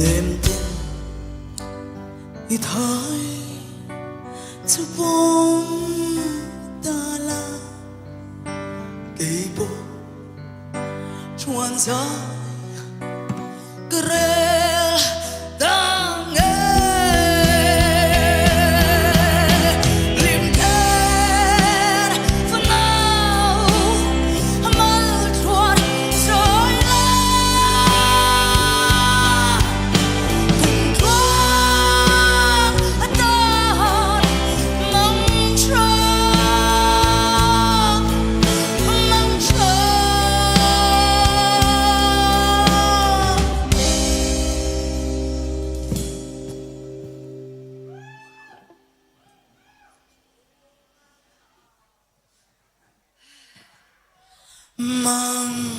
niềm tin thì thôi cho bóng ta là kỳ bộ chuan gió querer tan limiter for now mal chuan rồi la cùng thoáng ta mong chờ mong